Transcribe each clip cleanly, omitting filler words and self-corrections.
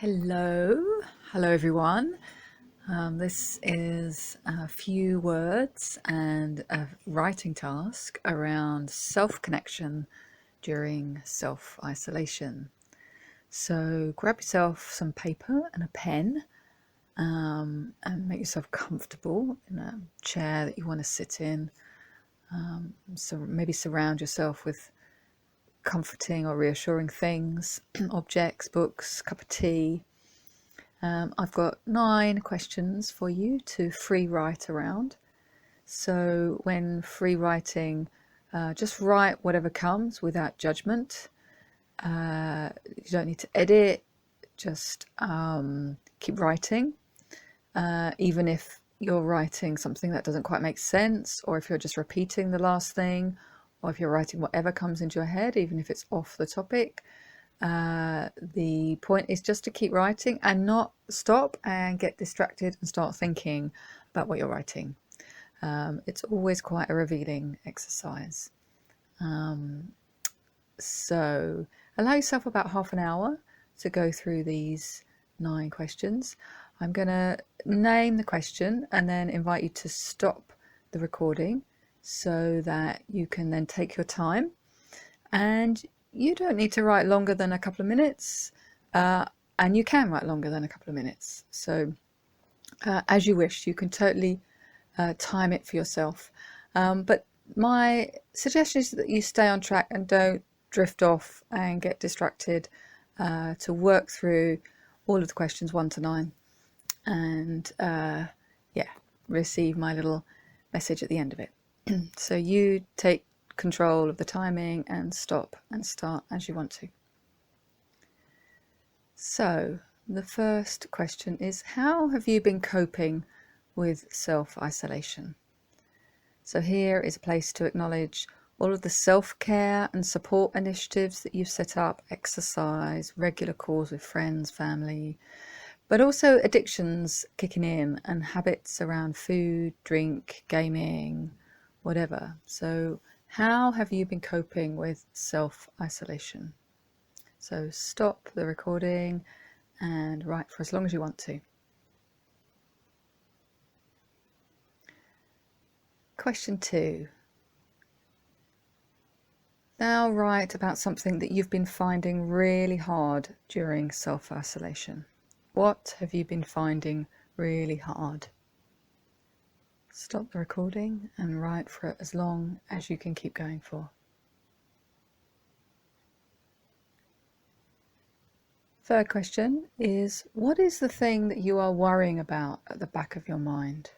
Hello everyone. This is a few words and a writing task around self-connection during self-isolation. So grab yourself some paper and a pen, and make yourself comfortable in a chair that you want to sit in. So maybe surround yourself with comforting or reassuring things, objects, books, cup of tea. I've got 9 questions for you to free write around. So when free writing, just write whatever comes without judgment. You don't need to edit, just keep writing. Even if you're writing something that doesn't quite make sense, or if you're just repeating the last thing, or if you're writing whatever comes into your head, even if it's off the topic. The point is just to keep writing and not stop and get distracted and start thinking about what you're writing. It's always quite a revealing exercise. So allow yourself about half an hour to go through these 9 questions. I'm going to name the question and then invite you to stop the recording so that you can then take your time, and you don't need to write longer than a couple of minutes, and you can write longer than a couple of minutes. So as you wish, you can totally time it for yourself. But my suggestion is that you stay on track and don't drift off and get distracted, to work through all of the questions 1 to 9 and receive my little message at the end of it. So you take control of the timing and stop and start as you want to. So the first question is, how have you been coping with self-isolation? So here is a place to acknowledge all of the self-care and support initiatives that you've set up: exercise, regular calls with friends, family, but also addictions kicking in and habits around food, drink, gaming, whatever. So how have you been coping with self-isolation? So stop the recording and write for as long as you want to. Question 2. Now write about something that you've been finding really hard during self-isolation. What have you been finding really hard? Stop the recording and write for as long as you can keep going for. Third question is, what is the thing that you are worrying about at the back of your mind?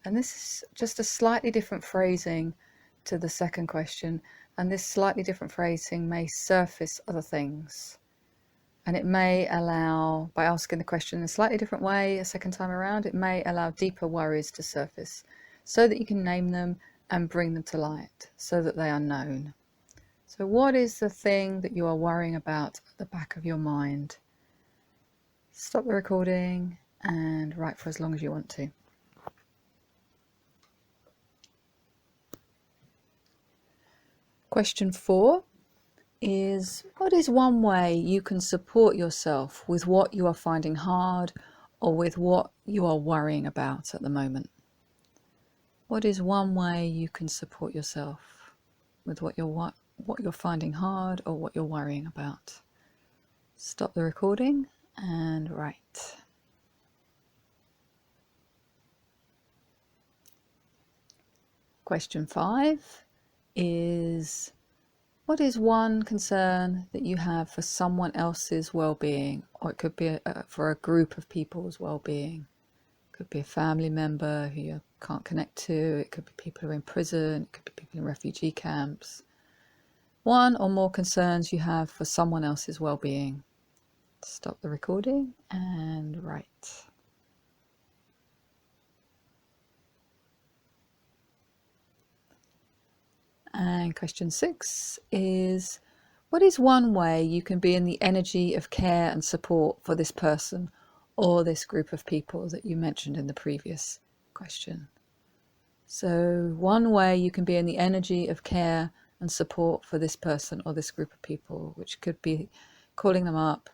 And this is just a slightly different phrasing to the second question, and this slightly different phrasing may surface other things. And it may allow, by asking the question in a slightly different way a second time around, it may allow deeper worries to surface so that you can name them and bring them to light so that they are known. So what is the thing that you are worrying about at the back of your mind? Stop the recording and write for as long as you want to. Question 4 is, what is one way you can support yourself with what you are finding hard or with what you are worrying about at the moment? What is one way you can support yourself with what you're finding hard or what you're worrying about? Stop the recording and write. Question 5 is, what is one concern that you have for someone else's well-being? Or it could be for a group of people's well-being. It could be a family member who you can't connect to. It could be people who are in prison. It could be people in refugee camps. One or more concerns you have for someone else's well-being. Stop the recording and write. And question 6 is, what is one way you can be in the energy of care and support for this person or this group of people that you mentioned in the previous question? So one way you can be in the energy of care and support for this person or this group of people, which could be calling them up,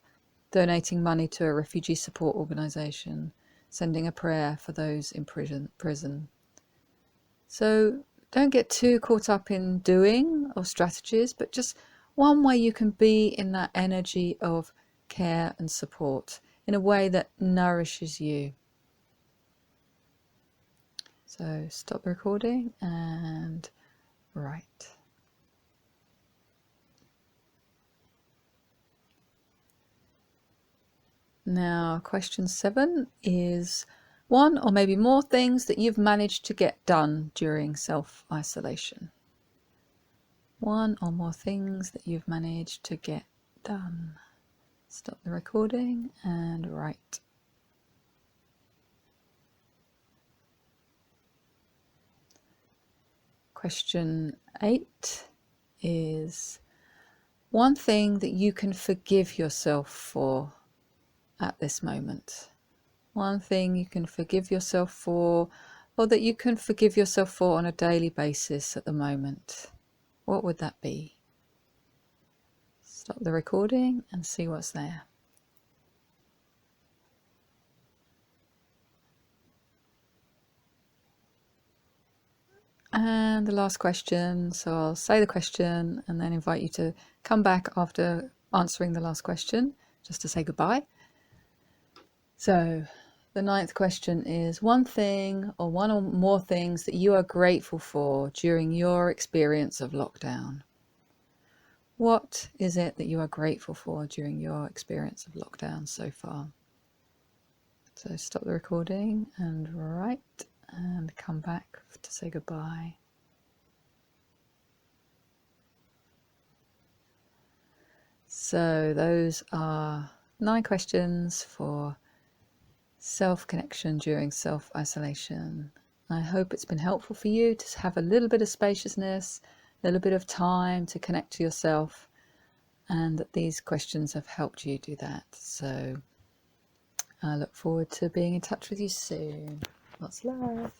donating money to a refugee support organisation, sending a prayer for those in prison. So don't get too caught up in doing or strategies, but just one way you can be in that energy of care and support in a way that nourishes you. So stop the recording and write. Now, question 7 is one or maybe more things that you've managed to get done during self-isolation. One or more things that you've managed to get done. Stop the recording and write. Question 8 is one thing that you can forgive yourself for at this moment. One thing you can forgive yourself for, or that you can forgive yourself for on a daily basis at the moment. What would that be? Stop the recording and see what's there. And the last question, so I'll say the question and then invite you to come back after answering the last question, just to say goodbye. So the 9th question is one thing or one or more things that you are grateful for during your experience of lockdown. What is it that you are grateful for during your experience of lockdown so far? So stop the recording and write and come back to say goodbye. So those are 9 questions for self-connection during self-isolation. I hope it's been helpful for you to have a little bit of spaciousness, a little bit of time to connect to yourself, and that these questions have helped you do that. So I look forward to being in touch with you soon. Lots of love.